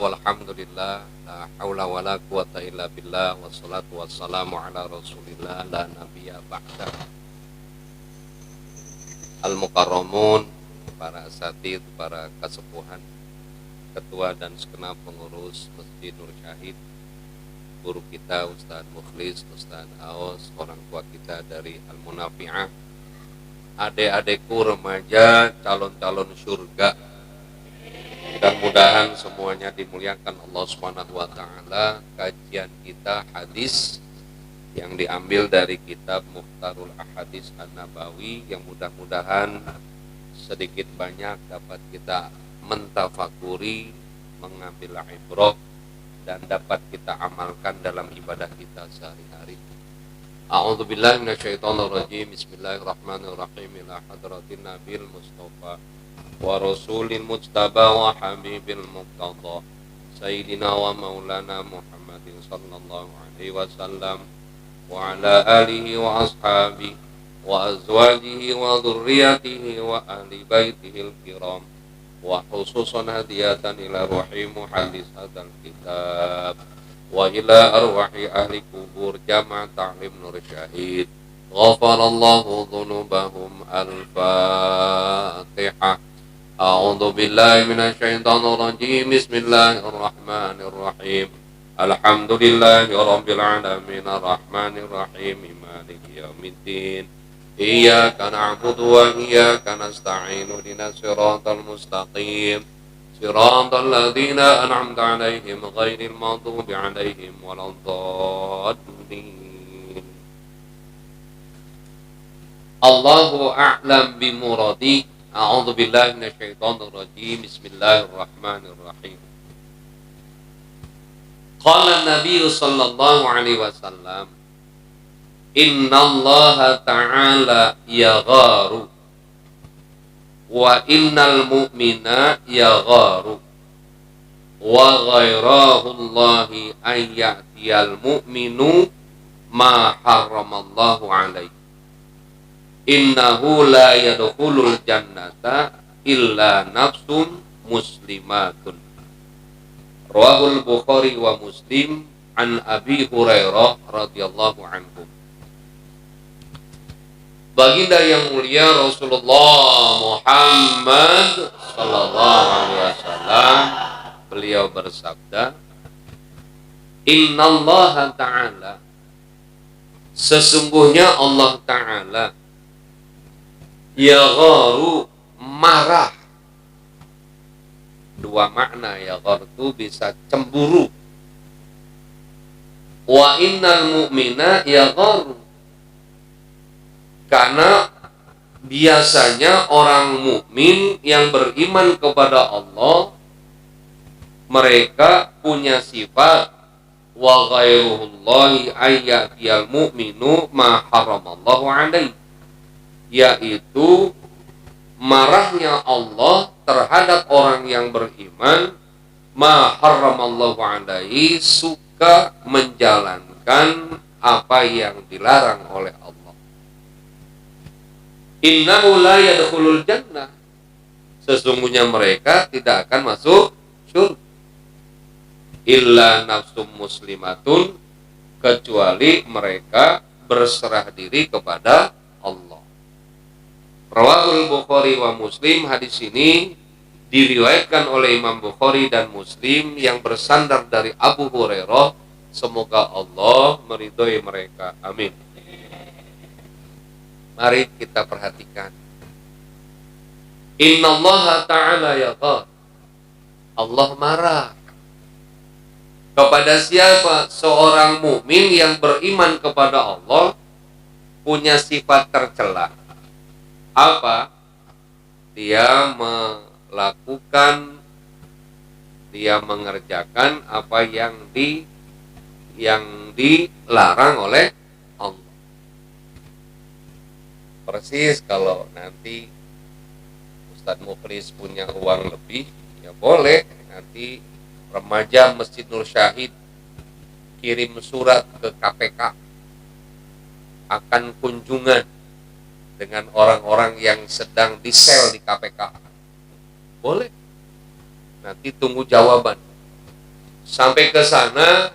walhamdulillah, la haula wala quwata illa billah, wassalatu wassalamu ala rasulillah, la nabiyya ba'da. Al-mukarramun, para asatidz, para kasepuhan, ketua dan segenap pengurus Masjid Nur Syahid, guru kita Ustaz Mukhlis, Ustaz Aos, orang tua kita dari Al-Munafi'ah, adik-adikku remaja, calon-calon surga. Mudah-mudahan semuanya dimuliakan Allah Subhanahu wa taala. Kajian kita hadis yang diambil dari kitab Mukhtarul Ahadits An-Nabawi, yang mudah-mudahan sedikit banyak dapat kita mentafakuri, mengambil ibrah, dan dapat kita amalkan dalam ibadah kita sehari-hari. A'udzubillahi minasyaitonirrajim. Bismillahirrahmanirrahim. Ila hadratin Nabil Mustafa wa rasulil mujtaba wa habibil muqtada sayyidina wa maulana Muhammadin sallallahu alaihi wasallam wa ala alihi wa ashabihi wa azwajihi wa dhurriyyatihi wa ahli baitihil kiram, wa khususan hadiyatan ila ruhi muhaddis hadzal kitab wa ila arwahi ahli kubur jamaah ta'lim Nur Syahid. Ghafarallahu dhunubahum. Al-Fatihah. A'udzu billahi minasyaitonir rajim. Bismillahirrahmanirrahim. Alhamdulillahi rabbil alamin arrahmanir rahim maliki yaumiddin. Iyyaka na'budu wa iyyaka nasta'in. Ihdinas siratal mustaqim. Siratal ladzina an'amta 'alaihim ghairil maghdubi 'alaihim waladdallin. Allahu a'lam bimuradi. A'udzu billahi minasyaitonir rajim. Bismillahirrahmanirrahim. Qala Nabi sallallahu alaihi wasallam, innallaha ta'ala yagharu wa innal mu'mina yagharu wa ghairahu Allahi an ya'tiyal mu'minu ma harramallahu alaihi. Innahu la yadkhulul jannata illa nafsun muslimatun. Rawahul Bukhari wa Muslim an Abi Hurairah radhiyallahu anhu. Baginda yang mulia Rasulullah Muhammad sallallahu alaihi wasallam, beliau bersabda, innallaha ta'ala, sesungguhnya Allah Ta'ala, yagharu, marah. Dua makna yaghar itu bisa cemburu. Wa innal mu'mina yagharu, karena biasanya orang mukmin yang beriman kepada Allah, mereka punya sifat wa ghairullahi ayyatiyal mu'minu ma haramallahu alaihi, yaitu marahnya Allah terhadap orang yang beriman, ma haramallahu alaihi, suka menjalankan apa yang dilarang oleh Allah. Innahu la yadkhulul jannah, sesungguhnya mereka tidak akan masuk surga, illa nafsum muslimatun, kecuali mereka berserah diri kepada Allah. Rawahul Bukhari wa Muslim. Hadis ini diriwayatkan oleh Imam Bukhari dan Muslim yang bersandar dari Abu Hurairah. Semoga Allah meridhoi mereka. Amin. Mari kita perhatikan. Innallaha ta'ala yaghar, Allah marah kepada siapa? Seorang mukmin yang beriman kepada Allah punya sifat tercela. Apa? Dia melakukan, dia mengerjakan apa yang dilarang oleh Allah. Persis kalau nanti Ustadz Mukhlis punya uang lebih, ya boleh nanti remaja Masjid Nur Syahid kirim surat ke KPK akan kunjungan dengan orang-orang yang sedang disel di KPK. Boleh. Nanti tunggu jawaban. Sampai ke sana,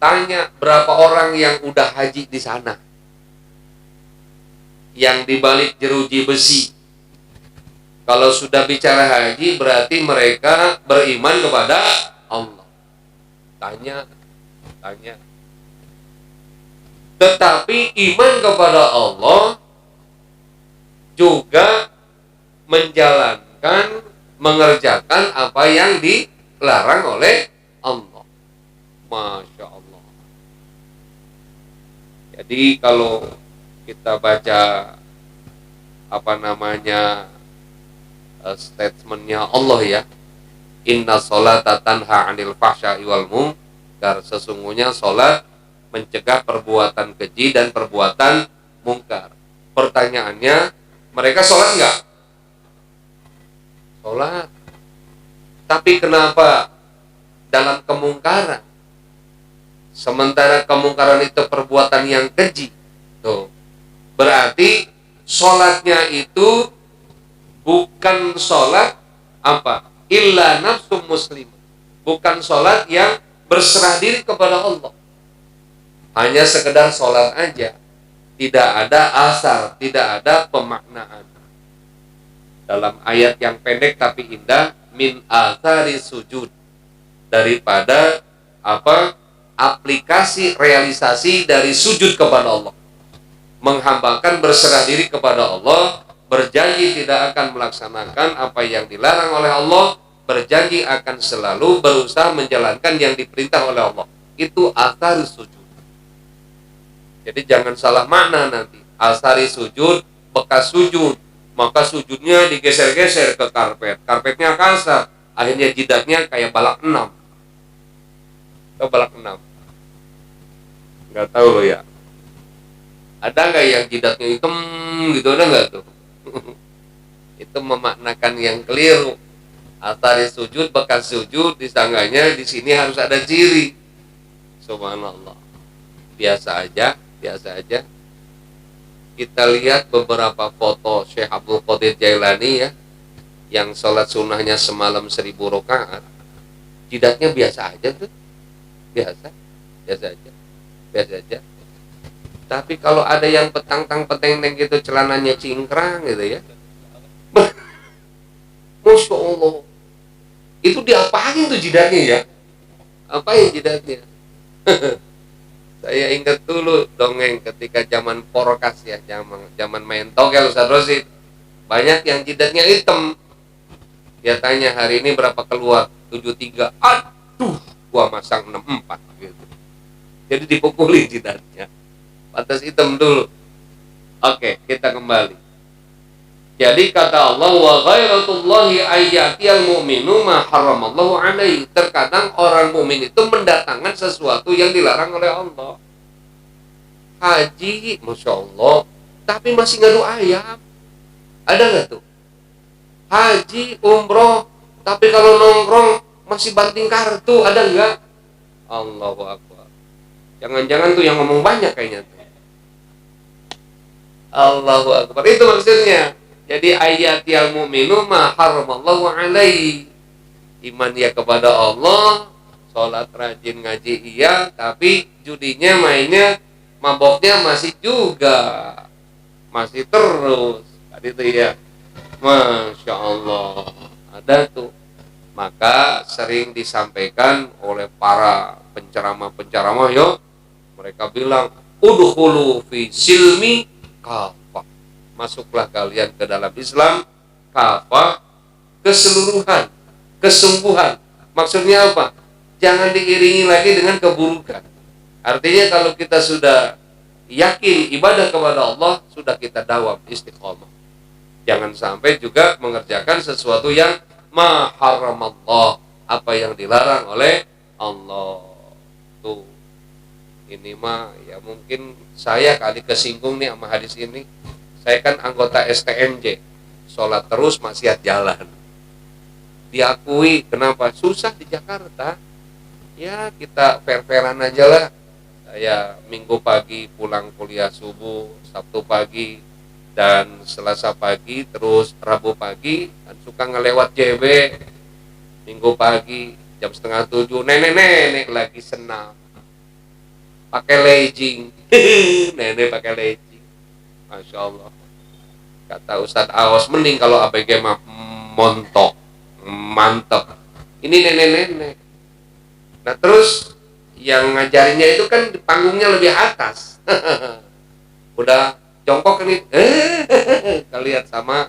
tanya berapa orang yang udah haji di sana, yang di balik jeruji besi. Kalau sudah bicara haji, berarti mereka beriman kepada Allah. Tanya. Tetapi iman kepada Allah juga menjalankan, mengerjakan apa yang dilarang oleh Allah. Masya Allah. Jadi kalau kita baca statementnya Allah ya, inna sholata tanha anil fahsya'i wal munkar, sesungguhnya sholat mencegah perbuatan keji dan perbuatan mungkar. Pertanyaannya, mereka sholat enggak? Sholat. Tapi kenapa dalam kemungkaran? Sementara kemungkaran itu perbuatan yang keji. Tuh. Berarti sholatnya itu bukan sholat apa? Illa nafsu muslim. Bukan sholat yang berserah diri kepada Allah. Hanya sekedar sholat aja. Tidak ada asar, tidak ada pemaknaan. Dalam ayat yang pendek tapi indah, min athari sujud. Daripada aplikasi realisasi dari sujud kepada Allah. Menghambakan, berserah diri kepada Allah, berjanji tidak akan melaksanakan apa yang dilarang oleh Allah, berjanji akan selalu berusaha menjalankan yang diperintah oleh Allah. Itu athari sujud. Jadi jangan salah makna nanti. Athari sujud, bekas sujud. Maka sujudnya digeser-geser ke karpet. Karpetnya kasar. Akhirnya jidatnya kayak balak 6. Atau balak 6. Nggak tahu loh ya. Ada nggak yang jidatnya hitam gitu? Ada nggak tuh? Itu memaknakan yang keliru. Athari sujud, bekas sujud, disangganya di sini harus ada ciri. Subhanallah. Biasa aja. Kita lihat beberapa foto Syekh Abdul Qadir Jailani ya, yang sholat sunnahnya semalam 1000 rakaat. Jidatnya biasa aja tuh. Biasa aja. Tapi kalau ada yang petang-peteng gitu, celananya cingkrang gitu ya. Masya Allah. Itu diapain tuh jidatnya ya? Apain jidatnya? Saya ingat dulu dongeng ketika zaman porokas ya, zaman main togel Ustaz Rosid. Banyak yang jidatnya hitam. Dia tanya, hari ini berapa keluar? 73. Aduh, gua masang 64 gitu. Jadi dipukuli jidatnya. Pantas hitam dulu. Oke, kita kembali. Jadi kata Allah, wa ghairatullahi ayyatiyal mu'minu ma haramallahu alaihi. Terkadang orang mukmin itu mendatangkan sesuatu yang dilarang oleh Allah. Haji, Masya Allah, tapi masih ngadu ayam. Ada nggak tuh? Haji, umroh, tapi kalau nongkrong masih banting kartu. Ada nggak? Allahu Akbar. Jangan-jangan tuh yang ngomong banyak kayaknya tuh. Allahu Akbar. Itu maksudnya. Jadi ayat yang mu'minu ma haramallahu alaihi. Iman ya kepada Allah, sholat rajin ngaji iya, tapi judinya, mainnya, maboknya masih juga. Masih terus. Tadi itu ya. Masya Allah. Ada tuh. Maka sering disampaikan oleh para penceramah-penceramah ya. Mereka bilang, udkhulu fi silmi kafah. Masuklah kalian ke dalam Islam kafah, keseluruhan, kesungguhan. Maksudnya apa? Jangan diiringi lagi dengan keburukan. Artinya kalau kita sudah yakin ibadah kepada Allah, sudah kita dawam istiqomah. Jangan sampai juga mengerjakan sesuatu yang ma haramallah, apa yang dilarang oleh Allah. Tuh. Ini mah ya mungkin saya kali kesinggung nih sama hadis ini. Saya kan anggota STMJ, sholat terus maksiat jalan. Diakui, kenapa? Susah di Jakarta. Ya kita fair-fairan aja lah. Saya Minggu pagi pulang kuliah subuh, Sabtu pagi, dan Selasa pagi, terus Rabu pagi, dan suka ngelewat JB. Minggu pagi, jam setengah 7 nenek-nenek lagi senam pakai legging. Nenek pakai legging, Masya Allah. Kata Ustadz Aos, mending kalau ABG mah montok, mantep. Ini nenek-nenek. Nah terus yang ngajarinnya itu kan di panggungnya lebih atas. Udah jongkok ini, kalian sama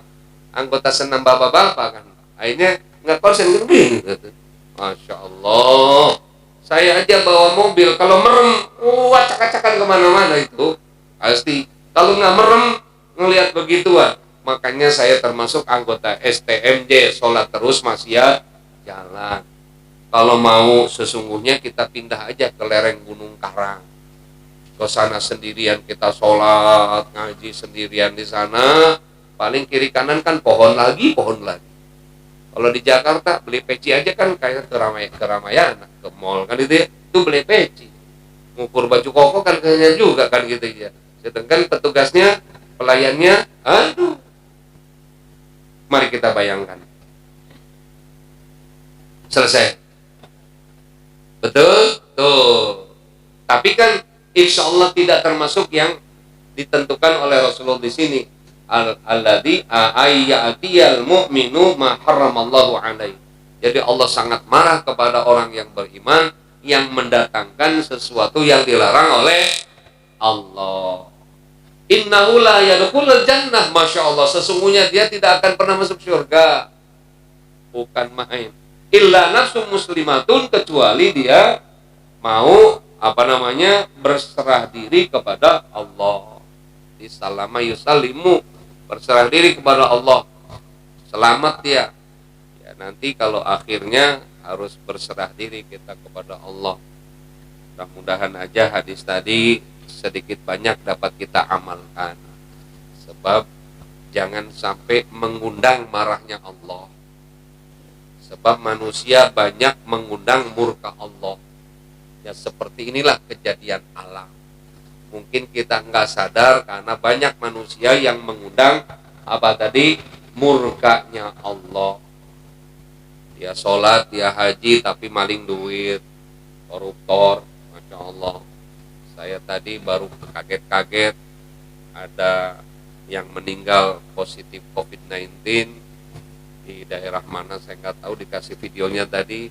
anggota senam bapak-bapak kan. Akhirnya nggak konsen gitu. Masya Allah. Saya aja bawa mobil, kalau merem, acak-acakan kemana-mana itu pasti. Kalau nggak merem, ngelihat begituan. Makanya saya termasuk anggota STMJ, sholat terus masih ya jalan. Kalau mau sesungguhnya kita pindah aja ke lereng Gunung Karang, ke sana sendirian kita sholat ngaji sendirian di sana. Paling kiri kanan kan pohon lagi. Kalau di Jakarta beli peci aja kan kayak keramaian ke mall kan itu ya, itu beli peci. Ngukur baju koko kan kayaknya juga kan gitu ya. Sedangkan petugasnya, pelayannya, aduh. Mari kita bayangkan. Selesai. Betul? Tuh. Tapi kan insya Allah tidak termasuk yang ditentukan oleh Rasulullah di sini. Alladzi ayyatiyal mu'minu ma haramallahu alaihi. Jadi Allah sangat marah kepada orang yang beriman yang mendatangkan sesuatu yang dilarang oleh Allah. Innahu la yadkhulul jannah, Masya Allah, sesungguhnya dia tidak akan pernah masuk surga. Bukan main. Illa nafsu muslimatun, kecuali dia mau berserah diri kepada Allah. Disalama yusallimu, berserah diri kepada Allah. Selamat dia. Ya nanti kalau akhirnya harus berserah diri kita kepada Allah. Mudah-mudahan aja hadis tadi sedikit banyak dapat kita amalkan. Sebab jangan sampai mengundang marahnya Allah. Sebab manusia banyak mengundang murka Allah. Ya seperti inilah kejadian alam. Mungkin kita nggak sadar karena banyak manusia yang mengundang murkanya Allah. Dia sholat, dia haji tapi maling duit, koruptor, Masya Allah. Saya tadi baru kaget-kaget ada yang meninggal positif COVID-19 di daerah mana saya nggak tahu, dikasih videonya tadi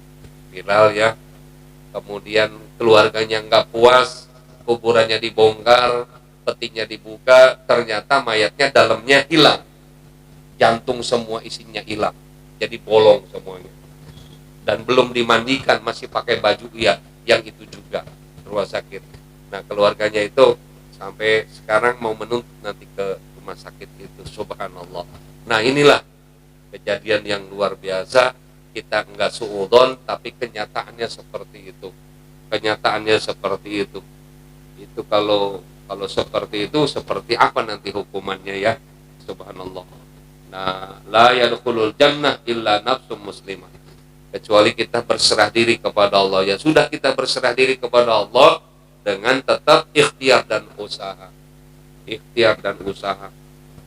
viral ya. Kemudian keluarganya nggak puas, kuburannya dibongkar, petinya dibuka, ternyata mayatnya dalamnya hilang, jantung semua isinya hilang, jadi bolong semuanya, dan belum dimandikan, masih pakai baju ya yang itu juga rumah sakit. Nah keluarganya itu sampai sekarang mau menuntut nanti ke rumah sakit itu, subhanallah. Nah inilah kejadian yang luar biasa. Kita enggak suudzon, tapi kenyataannya seperti itu. Itu kalau seperti itu, seperti apa nanti hukumannya ya, subhanallah. Nah, la yadkhulul jannah illa nafsum muslimah, kecuali kita berserah diri kepada Allah. Ya sudah, kita berserah diri kepada Allah dengan tetap ikhtiar dan usaha.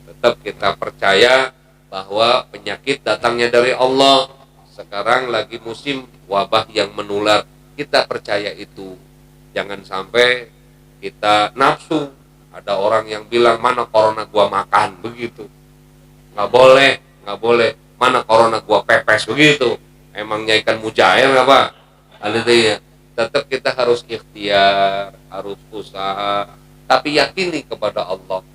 Tetap kita percaya bahwa penyakit datangnya dari Allah. Sekarang lagi musim wabah yang menular, kita percaya itu. Jangan sampai kita nafsu. Ada orang yang bilang, mana corona gua makan, begitu. Nggak boleh. Mana corona gua pepes, begitu. Emangnya ikan mujair apa? Ya. Tetap kita harus ikhtiar, harus usaha, tapi yakini kepada Allah.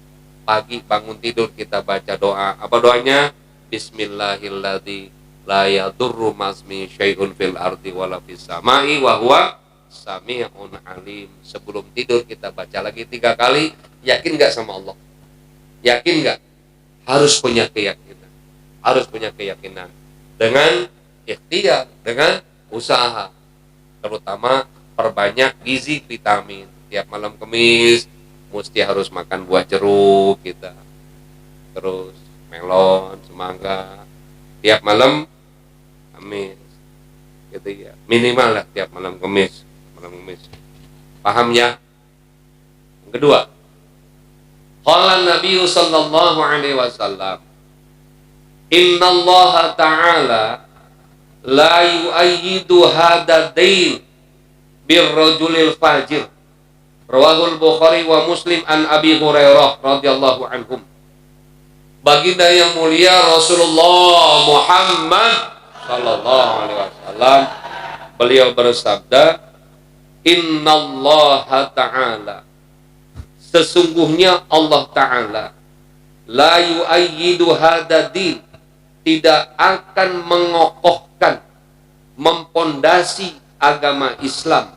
Pagi bangun tidur kita baca doa. Apa doanya? Bismillahirrahmanirrahim. La yadurru masmi syai'un fil ardi wala fis samai wa huwa sami'un alim. Sebelum tidur kita baca lagi 3 kali. Yakin nggak sama Allah? Yakin nggak? Harus punya keyakinan. Dengan ikhtiar, dengan usaha. Terutama perbanyak gizi vitamin. Tiap malam Kamis mesti harus makan buah jeruk kita. Terus melon, semangka. Tiap malam Kamis, gitu ya, minimal lah tiap malam Kamis. Paham ya? Yang kedua, qala Nabi sallallahu alaihi wasallam, innallaha ta'ala la yu'ayyidu hadadain birrajulil fajir. Rawahul Bukhari wa Muslim an Abi Hurairah radhiyallahu anhum. Baginda yang mulia Rasulullah Muhammad sallallahu alaihi wasallam, beliau bersabda, innallaha ta'ala, sesungguhnya Allah Ta'ala, la yu'ayyidu hadadin, tidak akan mengokohkan, mempondasi agama Islam,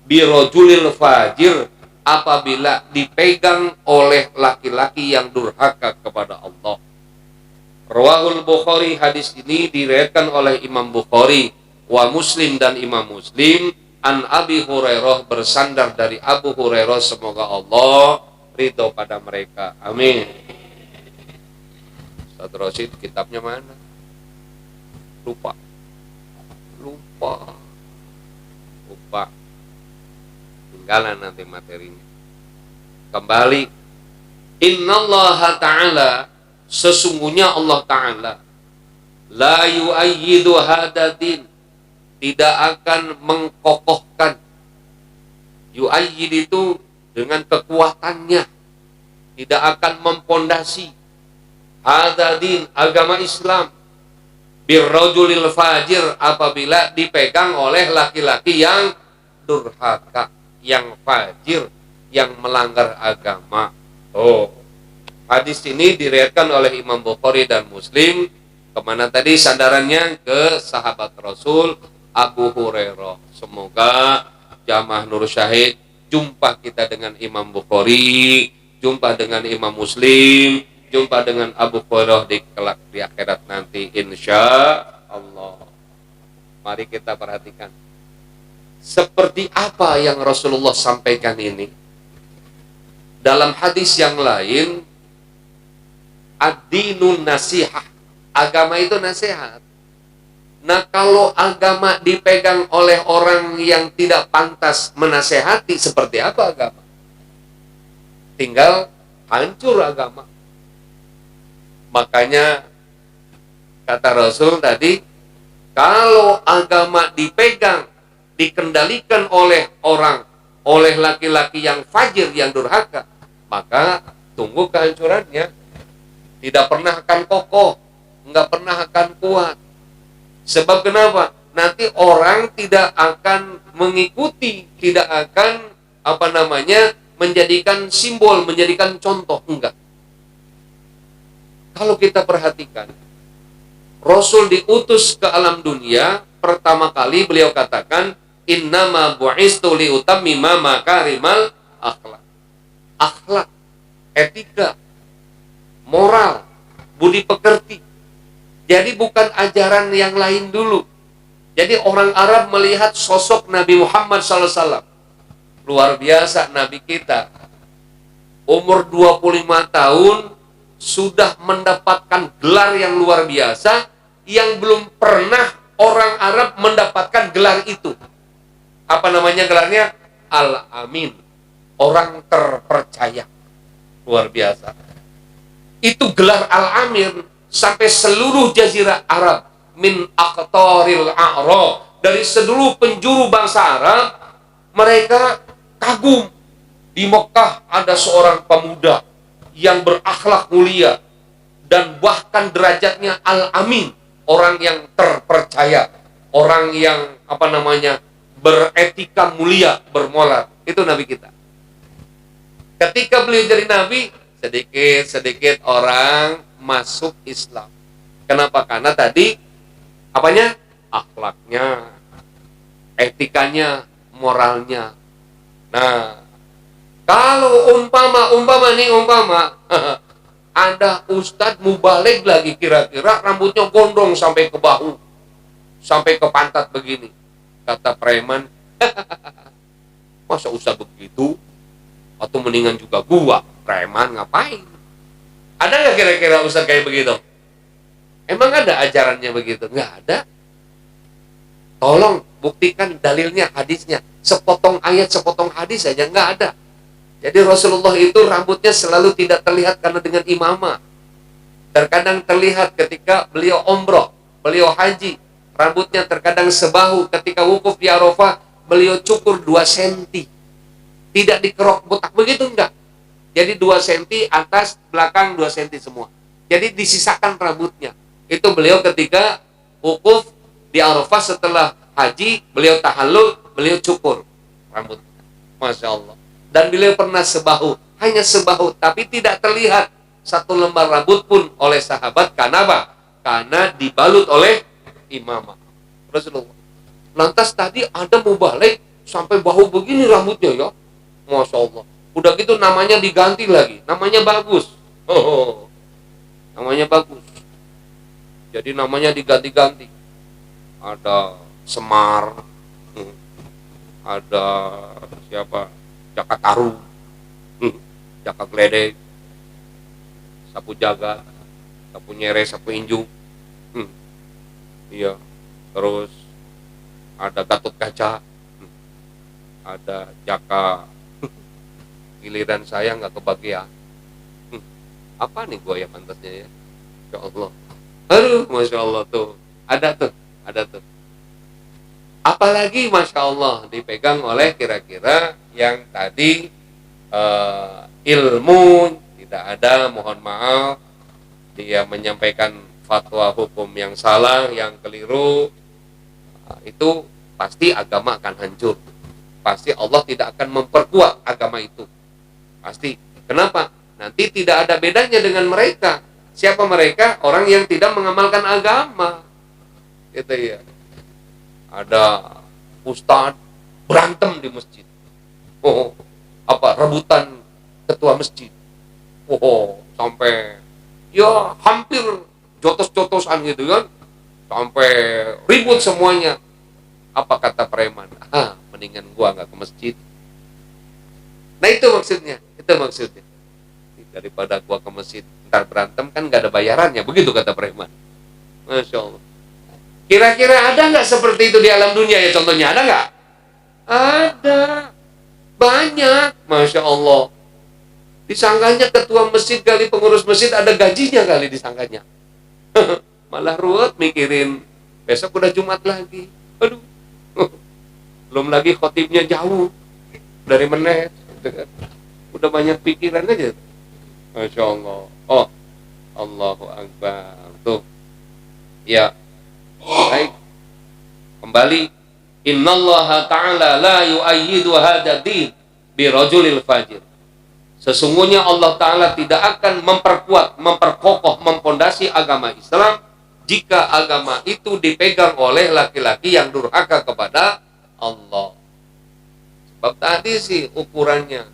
birojulil fajir, apabila dipegang oleh laki-laki yang durhaka kepada Allah. Rawahul Bukhari, hadis ini diriwayatkan oleh Imam Bukhari, wa Muslim dan Imam Muslim, an Abi Hurairah, bersandar dari Abu Hurairah, semoga Allah ridho pada mereka. Amin. Ustaz Rosid, kitabnya mana? Lupa. Tinggalan nanti materinya. Kembali, innallaha ta'ala, sesungguhnya Allah Ta'ala, la yu'ayyidu hadadin, tidak akan mengkokohkan. Yu'ayyid itu dengan kekuatannya, tidak akan mempondasi hadadin, agama Islam, birrajulil fajir, apabila dipegang oleh laki-laki yang durhaka, yang fajir, yang melanggar agama. Oh, hadis ini diriwayatkan oleh Imam Bukhari dan Muslim. Kemana tadi sandarannya? Ke sahabat Rasul Abu Hurairah. Semoga jamaah Nur Syahid jumpa kita dengan Imam Bukhari, jumpa dengan Imam Muslim, jumpa dengan Abu Hurairah di kelak di akhirat nanti, insya Allah. Mari kita perhatikan seperti apa yang Rasulullah sampaikan ini. Dalam hadis yang lain, ad-dinun nasihah, agama itu nasihat. Nah, kalau agama dipegang oleh orang yang tidak pantas menasehati, seperti apa agama? Tinggal hancur agama. Makanya kata Rasul tadi, kalau agama dipegang, dikendalikan oleh orang, oleh laki-laki yang fajir, yang durhaka, maka tunggu kehancurannya. Tidak pernah akan kokoh, nggak pernah akan kuat. Sebab kenapa? Nanti orang tidak akan mengikuti, tidak akan menjadikan simbol, menjadikan contoh, enggak. Kalau kita perhatikan, Rasul diutus ke alam dunia, pertama kali beliau katakan, innama bu'istu liutammima makarimal akhlak. Akhlak, etika, moral, budi pekerti. Jadi bukan ajaran yang lain dulu. Jadi orang Arab melihat sosok Nabi Muhammad SAW. Luar biasa Nabi kita. Umur 25 tahun sudah mendapatkan gelar yang luar biasa, yang belum pernah orang Arab mendapatkan gelar itu. Apa namanya gelarnya? Al-Amin. Orang terpercaya. Luar biasa. Itu gelar Al-Amin sampai seluruh jazirah Arab, min aqtaril a'rab, dari seluruh penjuru bangsa Arab, mereka kagum. Di Mekah ada seorang pemuda yang berakhlak mulia dan bahkan derajatnya Al-Amin, orang yang terpercaya, orang yang beretika mulia, bermoral. Itu Nabi kita. Ketika beliau jadi Nabi, sedikit-sedikit orang masuk Islam. Kenapa? Karena tadi akhlaknya, etikanya, moralnya. Nah, kalau umpama ada ustadz mubalig lagi, kira-kira rambutnya gondrong sampai ke bahu, sampai ke pantat begini. Kata preman, masa ustadz begitu? Atau mendingan juga gua, preman ngapain? Ada nggak kira-kira ustadz kayak begitu? Emang ada ajarannya begitu? Nggak ada. Tolong buktikan dalilnya, hadisnya. Sepotong ayat, sepotong hadis saja nggak ada. Jadi Rasulullah itu rambutnya selalu tidak terlihat karena dengan imamah. Terkadang terlihat ketika beliau umroh, beliau haji, rambutnya terkadang sebahu. Ketika wukuf di Arafah, beliau cukur 2 senti. Tidak dikerok botak begitu, enggak. Jadi 2 senti atas, belakang 2 senti semua. Jadi disisakan rambutnya. Itu beliau ketika wukuf di Arafah setelah haji, beliau tahallul, beliau cukur rambut. Masya Allah. Dan beliau pernah sebahu, hanya sebahu, tapi tidak terlihat 1 lembar rambut pun oleh sahabat. Karena apa? Karena dibalut oleh imamah Rasulullah. Lantas tadi ada mubalik sampai bahu begini rambutnya ya. Masya Allah. Udah gitu namanya diganti lagi. Namanya bagus. Namanya bagus. Jadi namanya diganti-ganti. Ada Semar. Ada siapa? Jaka Taru. Jaka Gledek. Sapu Jagat. Sapu Nyere, Sapu Injuk. Iya. Terus ada Gatot Kaca. Ada Jaka. Giliran saya nggak kebagian. Apa nih gua ya pantasnya ya? Ya Allah. Aduh, Masya Allah tuh. Ada tuh. Apalagi Masya Allah dipegang oleh kira-kira yang tadi ilmu tidak ada, mohon maaf. Dia menyampaikan fatwa hukum yang salah, yang keliru. Itu pasti agama akan hancur. Pasti Allah tidak akan memperkuat agama itu. Pasti. Kenapa? Nanti tidak ada bedanya dengan mereka. Siapa mereka? Orang yang tidak mengamalkan agama. Gitu ya. Ada ustadz berantem di masjid. Rebutan ketua masjid. Sampai ya hampir jotos-jotosan gitu kan. Sampai ribut semuanya. Apa kata preman? Mendingan gua nggak ke masjid. Nah itu maksudnya. Daripada gua ke masjid ntar berantem kan nggak ada bayarannya, begitu kata preman. Masya Allah. Kira-kira ada nggak seperti itu di alam dunia ya? Contohnya ada nggak? Ada, banyak. Masya Allah. Disangkanya ketua masjid kali, pengurus masjid ada gajinya kali disangkanya. Malah ruwet mikirin besok udah Jumat lagi. Aduh. Belum lagi khotibnya jauh dari Menes. Udah banyak pikiran aja. Masya Allah. Allahu Akbar. Tuh. Ya. Baik. Kembali. Innallaha ta'ala la yu'ayyidu hadha din birajulil fajir. Sesungguhnya Allah Ta'ala tidak akan memperkuat, memperkokoh, mempondasi agama Islam jika agama itu dipegang oleh laki-laki yang durhaka kepada Allah. Sebab tadi sih ukurannya.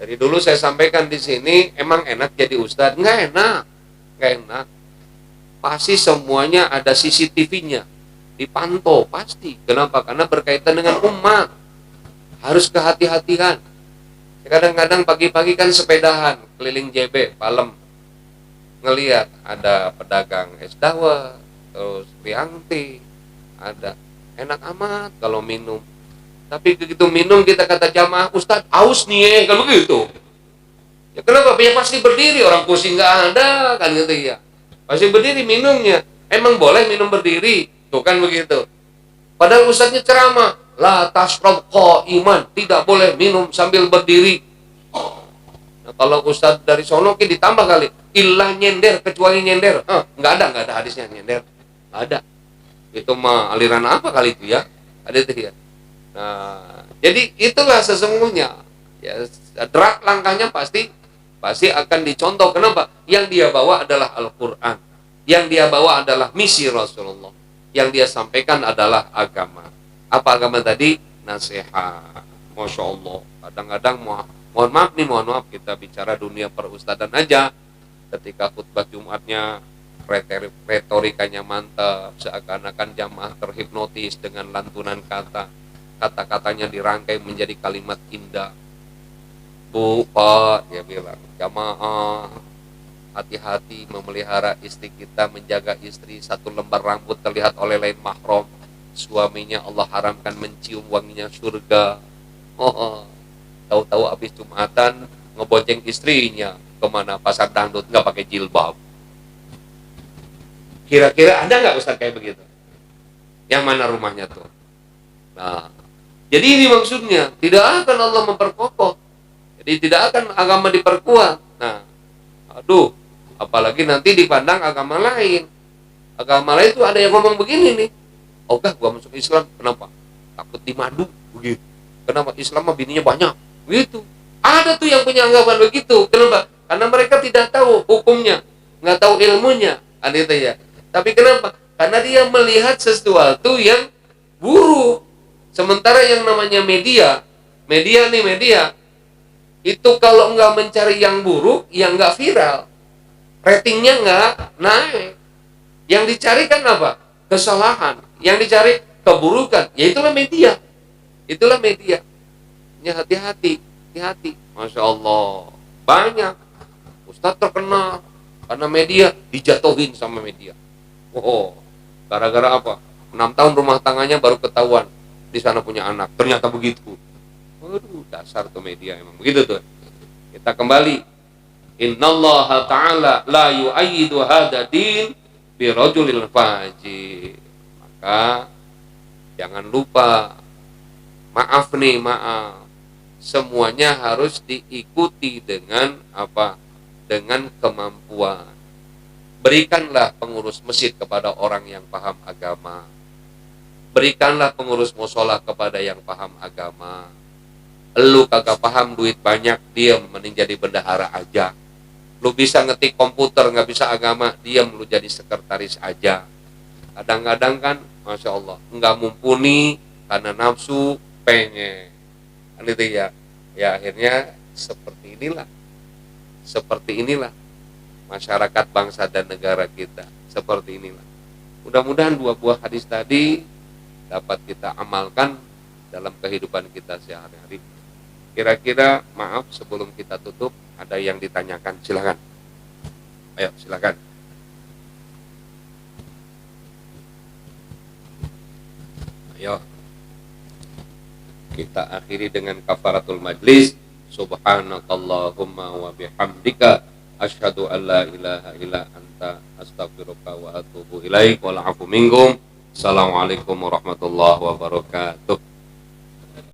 Dari dulu saya sampaikan di sini, emang enak jadi ustadz? Nggak enak. Pasti semuanya ada CCTV-nya, dipantau pasti. Kenapa? Karena berkaitan dengan umat, harus kehati-hatian. Kadang-kadang pagi-pagi kan sepedahan keliling JB, Palem, ngelihat ada pedagang es dawet, terus Riangti, ada enak amat kalau minum. Tapi begitu minum kita kata jamaah, Ustadz aus nih kan begitu. Ya kenapa? Ya pasti berdiri, orang kursi nggak ada kan gitu ya. Pasti berdiri minumnya. Emang boleh minum berdiri? Tuh kan begitu. Padahal Ustadznya ceramah, la tashrab qa'iman, tidak boleh minum sambil berdiri. Nah, kalau Ustadz dari sono ditambah kali, illah nyender, kecuali nyender. Nggak ada hadisnya nyender. Nggak ada. Itu mah aliran apa kali itu ya? Ada itu ya. Nah, jadi itulah sesungguhnya ya, langkahnya pasti akan dicontoh. Kenapa? Yang dia bawa adalah Al-Quran, yang dia bawa adalah misi Rasulullah, yang dia sampaikan adalah agama. Apa agama tadi? Nasihat. Masya Allah. Kadang-kadang mohon maaf kita bicara dunia perustadan aja. Ketika khutbah Jumatnya retorikanya mantap, seakan-akan jamaah terhipnotis dengan lantunan kata-katanya dirangkai menjadi kalimat indah. Bu, Pak, dia bilang, jamaah hati-hati memelihara istri kita, menjaga istri. 1 lembar rambut terlihat oleh lain mahram, suaminya Allah haramkan mencium wanginya surga. Tahu-tahu habis Jumatan ngebonceng istrinya kemana? Pasar dangdut, nggak pakai jilbab. Kira-kira ada nggak Ustaz kayak begitu? Yang mana rumahnya tuh? Nah, jadi ini maksudnya, tidak akan Allah memperkokoh. Jadi tidak akan agama diperkuat. Nah, aduh, apalagi nanti dipandang agama lain. Agama lain itu ada yang ngomong begini nih. Oh gua masuk Islam, kenapa? Takut dimadu, begitu. Kenapa? Islam mah bininya banyak, begitu. Ada tuh yang punya anggapan begitu. Kenapa? Karena mereka tidak tahu hukumnya, nggak tahu ilmunya. Ada itu ya. Tapi kenapa? Karena dia melihat sesuatu yang buruk. Sementara yang namanya media itu kalau nggak mencari yang buruk, yang nggak viral, ratingnya nggak naik. Yang dicari kan apa? Kesalahan. Yang dicari keburukan. Ya itulah media. Itulah media. Ya hati-hati. Masya Allah. Banyak. Ustadz terkenal. Karena media dijatuhin sama media. Oh, gara-gara apa? 6 tahun rumah tangganya baru ketahuan. Di sana punya anak. Ternyata begitu. Waduh, dasar tuh media emang. Begitu tuh. Kita kembali. Innallaha ta'ala la yu'ayyidu hadha din birajulil fajir. Maka jangan lupa, maaf, semuanya harus diikuti dengan apa? Dengan kemampuan. Berikanlah pengurus masjid kepada orang yang paham agama. Berikanlah pengurus musola kepada yang paham agama. Lu kagak paham, duit banyak, diam mending jadi bendahara aja. Lu bisa ngetik komputer, nggak bisa agama, diam lu jadi sekretaris aja. Kadang-kadang kan, Masya Allah, nggak mumpuni karena nafsu, pengen. Kan itu ya. Ya akhirnya seperti inilah masyarakat bangsa dan negara kita. Seperti inilah. Mudah-mudahan 2 buah hadis tadi dapat kita amalkan dalam kehidupan kita sehari-hari. Kira-kira, maaf sebelum kita tutup, ada yang ditanyakan, silakan. Ayo, silakan. Ayo. Kita akhiri dengan kafaratul majlis. Subhanakallahumma wa bihamdika asyhadu an la ilaha illa anta astaghfiruka wa atubu ilaik. Wal afu minkum. Assalamualaikum warahmatullahi wabarakatuh.